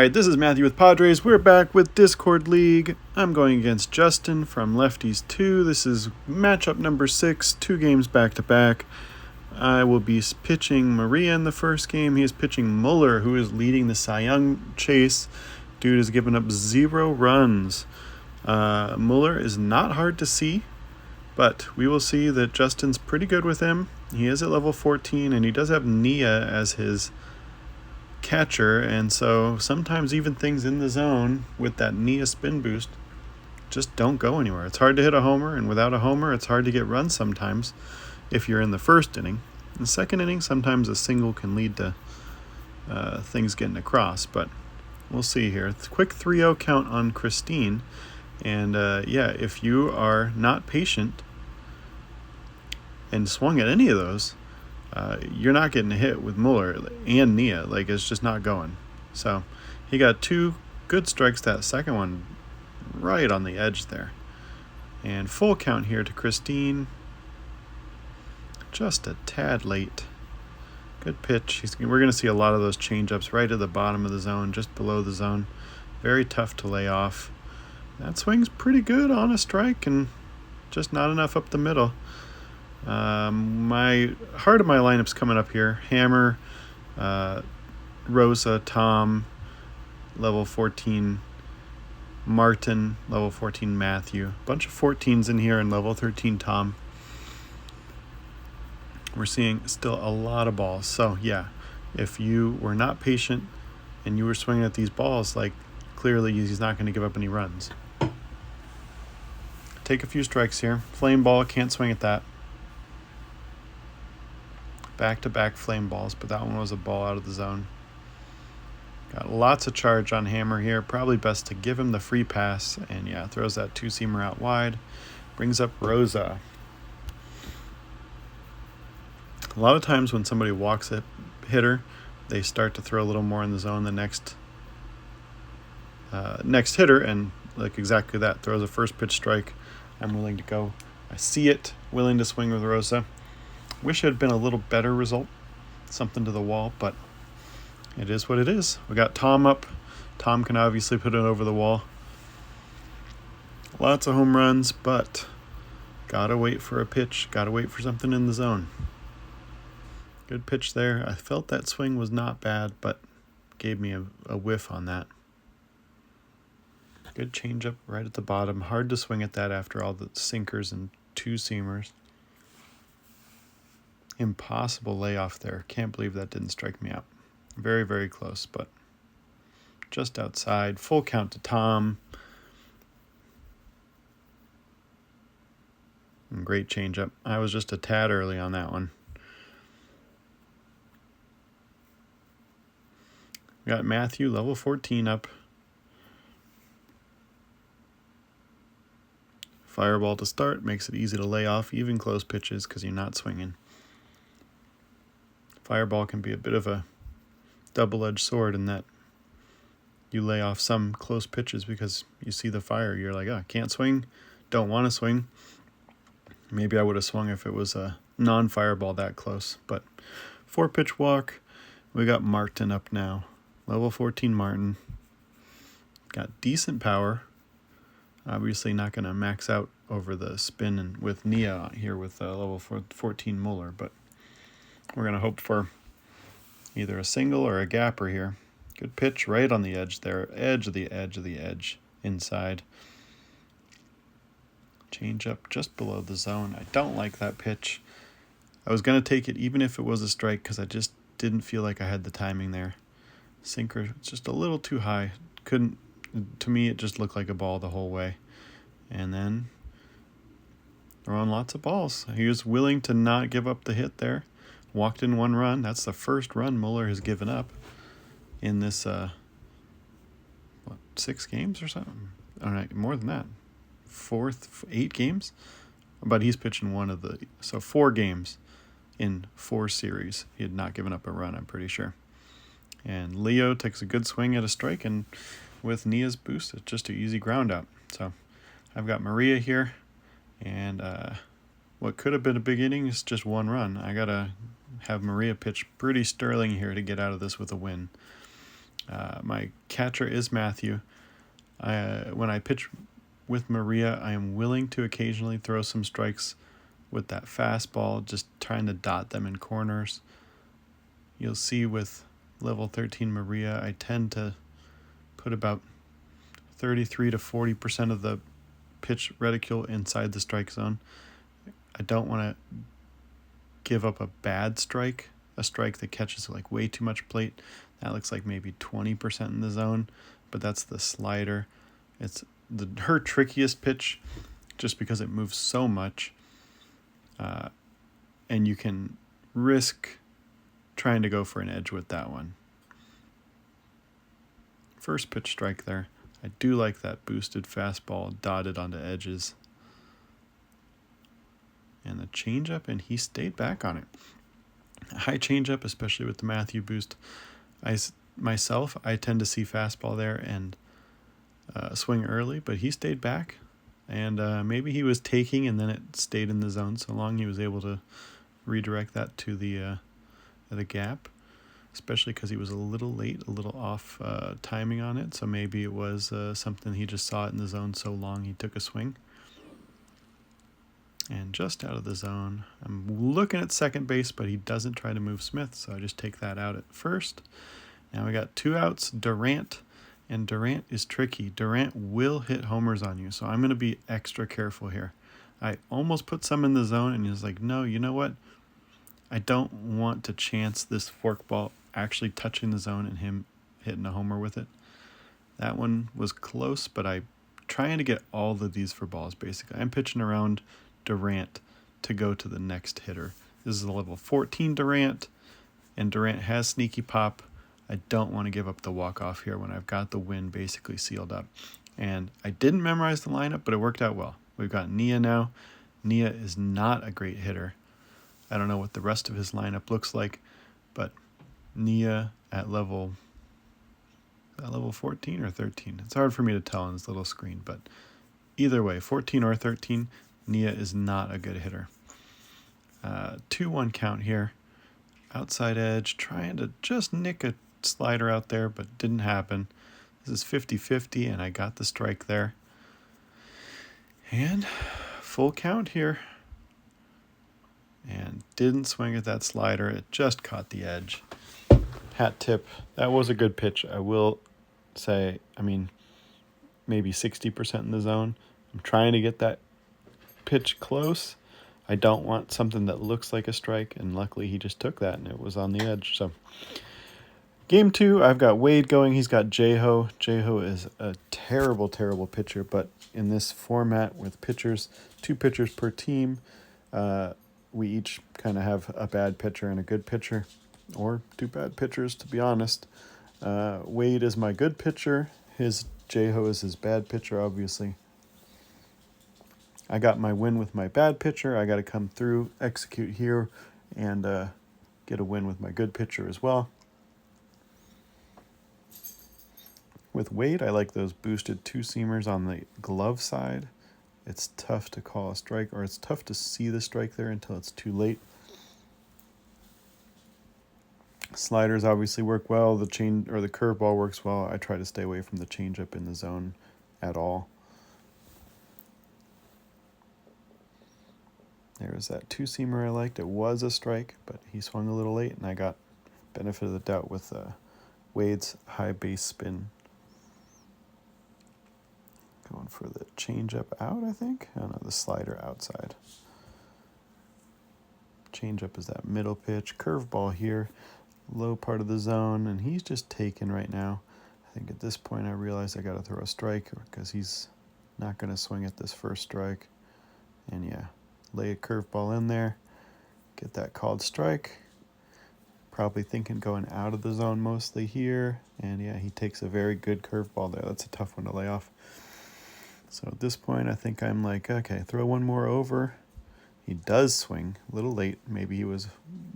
Alright, this is Matthew with Padres. We're back with Discord League. I'm going against Justin from Lefties 2. This is matchup number 6, 2 games back to back. I will be pitching Maria in the first game. He is pitching Muller, who is leading the Cy Young chase. Dude has given up 0 runs. Muller is not hard to see, but we will see that Justin's pretty good with him. He is at level 14, and he does have Nia as his catcher, and so sometimes even things in the zone with that Nia spin boost just don't go anywhere. It's hard to hit a homer, and without a homer, it's hard to get runs sometimes if you're in the first inning. In the second inning, sometimes a single can lead to things getting across, but we'll see here. It's a quick 3-0 count on Christine, and if you are not patient and swung at any of those, you're not getting a hit with Muller and Nia. Like, it's just not going. So he got 2 good strikes. That second one right on the edge there. And full count here to Christine. Just a tad late. Good pitch. We're going to see a lot of those changeups right at the bottom of the zone, just below the zone. Very tough to lay off. That swing's pretty good on a strike and just not enough up the middle. My heart of my lineup's coming up here. Hammer, Rosa, Tom, level 14, Martin, level 14, Matthew. Bunch of 14s in here, and level 13, Tom. We're seeing still a lot of balls. So yeah, if you were not patient and you were swinging at these balls, like, clearly he's not going to give up any runs. Take a few strikes here. Flame ball, can't swing at that. Back-to-back flame balls, but that one was a ball out of the zone. Got lots of charge on Hammer here. Probably best to give him the free pass. And yeah, throws that 2-seamer out wide. Brings up Rosa. A lot of times when somebody walks a hitter, they start to throw a little more in the zone the next hitter, and like exactly that, throws a first pitch strike. I'm willing to go. I see it, willing to swing with Rosa. Wish it had been a little better result, something to the wall, but it is what it is. We got Tom up. Tom can obviously put it over the wall. Lots of home runs, but gotta wait for a pitch. Gotta wait for something in the zone. Good pitch there. I felt that swing was not bad, but gave me a whiff on that. Good changeup right at the bottom. Hard to swing at that after all the sinkers and 2-seamers. Impossible layoff there. Can't believe that didn't strike me out. Very, very close, but just outside. Full count to Tom. And great changeup. I was just a tad early on that one. Got Matthew, level 14 up. Fireball to start. Makes it easy to lay off even close pitches because you're not swinging. Fireball can be a bit of a double-edged sword in that you lay off some close pitches because you see the fire. You're like, oh, can't swing, don't want to swing. Maybe I would have swung if it was a non-fireball that close. But 4-pitch walk. We got Martin up now. Level 14 Martin. Got decent power. Obviously not going to max out over the spin and with Nia here with level 14 Muller, but we're going to hope for either a single or a gapper here. Good pitch right on the edge there. Edge of the edge of the edge. Inside. Change up just below the zone. I don't like that pitch. I was going to take it even if it was a strike because I just didn't feel like I had the timing there. Sinker just a little too high. To me, it just looked like a ball the whole way. And then throwing lots of balls. He was willing to not give up the hit there. Walked in 1 run. That's the first run Muller has given up in this, 6 games or something? All right, more than that. 8 games? But he's pitching 4 games in 4 series. He had not given up a run, I'm pretty sure. And Leo takes a good swing at a strike, and with Nia's boost, it's just an easy ground out. So I've got Maria here, and what could have been a big inning is just 1 run. I got to have Maria pitch pretty sterling here to get out of this with a win. My catcher is Matthew. When I pitch with Maria, I am willing to occasionally throw some strikes with that fastball, just trying to dot them in corners. You'll see with level 13 Maria, I tend to put about 33 to 40% of the pitch reticule inside the strike zone. I don't want to give up a bad strike, a strike that catches like way too much plate. That looks like maybe 20% in the zone, but that's the slider. It's her trickiest pitch just because it moves so much, and you can risk trying to go for an edge with that one. First pitch strike there. I do like that boosted fastball dotted onto edges. And the changeup, and he stayed back on it. A high changeup, especially with the Matthew boost. I tend to see fastball there and swing early, but he stayed back. And maybe he was taking and then it stayed in the zone so long he was able to redirect that to the gap, especially because he was a little late, a little off timing on it. So maybe it was something he just saw it in the zone so long he took a swing. And just out of the zone. I'm looking at second base, but he doesn't try to move Smith, so I just take that out at first. Now we got 2 outs, Durant, and Durant is tricky. Durant will hit homers on you, so I'm going to be extra careful here. I almost put some in the zone, and he was like, no, you know what? I don't want to chance this forkball actually touching the zone and him hitting a homer with it. That one was close, but I'm trying to get all of these for balls, basically. I'm pitching around Durant to go to the next hitter. This is a level 14 Durant, and Durant has sneaky pop. I don't want to give up the walk-off here when I've got the win basically sealed up. And I didn't memorize the lineup, but it worked out well. We've got Nia now. Nia is not a great hitter. I don't know what the rest of his lineup looks like, but Nia at level 14 or 13. It's hard for me to tell on this little screen, but either way, 14 or 13, Nia is not a good hitter. 2-1 count here. Outside edge, trying to just nick a slider out there, but didn't happen. This is 50-50, and I got the strike there. And full count here. And didn't swing at that slider. It just caught the edge. Hat tip. That was a good pitch. I will say, maybe 60% in the zone. I'm trying to get that pitch close. I don't want something that looks like a strike, and luckily he just took that and it was on the edge. So game 2, I've got Wade going. He's got J-Ho. J-Ho is a terrible, terrible pitcher, but in this format with pitchers, 2 pitchers per team, we each kind of have a bad pitcher and a good pitcher, or 2 bad pitchers, to be honest. Wade is my good pitcher. His J-Ho is his bad pitcher, obviously. I got my win with my bad pitcher. I got to come through, execute here, and get a win with my good pitcher as well. With Wade, I like those boosted 2-seamers on the glove side. It's tough to call a strike, or it's tough to see the strike there until it's too late. Sliders obviously work well. The curveball works well. I try to stay away from the changeup in the zone at all. There was that 2-seamer I liked. It was a strike, but he swung a little late, and I got benefit of the doubt with Wade's high base spin. Going for the changeup out, I think. Oh no, the slider outside. Changeup is that middle pitch. Curveball here, low part of the zone, and he's just taken right now. I think at this point I realize I got to throw a strike because he's not going to swing at this first strike. And yeah, lay a curveball in there, get that called strike. Probably thinking going out of the zone mostly here. And yeah, he takes a very good curveball there. That's a tough one to lay off. So at this point, I think I'm like, okay, throw one more over. He does swing a little late. Maybe he was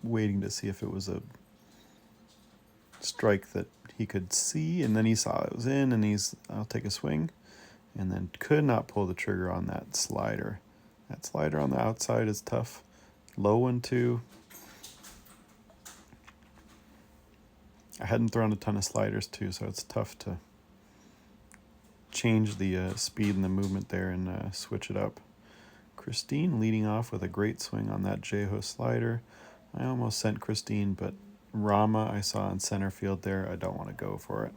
waiting to see if it was a strike that he could see, and then he saw it was in, and I'll take a swing, and then could not pull the trigger on that slider. That slider on the outside is tough. Low one too. I hadn't thrown a ton of sliders too, so it's tough to change the speed and the movement there and switch it up. Christine leading off with a great swing on that Jeho slider. I almost sent Christine, but Rama I saw in center field there. I don't want to go for it.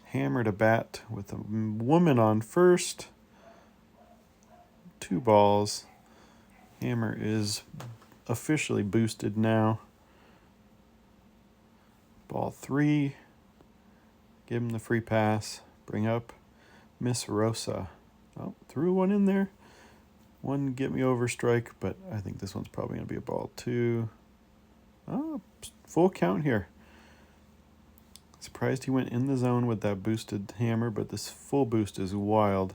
Hammer to bat with a woman on first. 2 balls. Hammer is officially boosted now. Ball 3. Give him the free pass. Bring up Miss Rosa. Oh, threw one in there. One get me over strike, but I think this one's probably going to be a ball 2. Oh, full count here. Surprised he went in the zone with that boosted hammer, but this full boost is wild.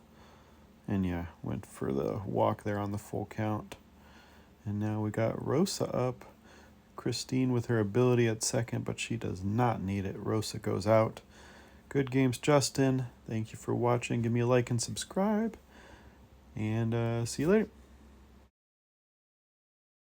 And yeah, went for the walk there on the full count. And now we got Rosa up. Christine with her ability at second, but she does not need it. Rosa goes out. Good games, Justin. Thank you for watching. Give me a like and subscribe. And see you later.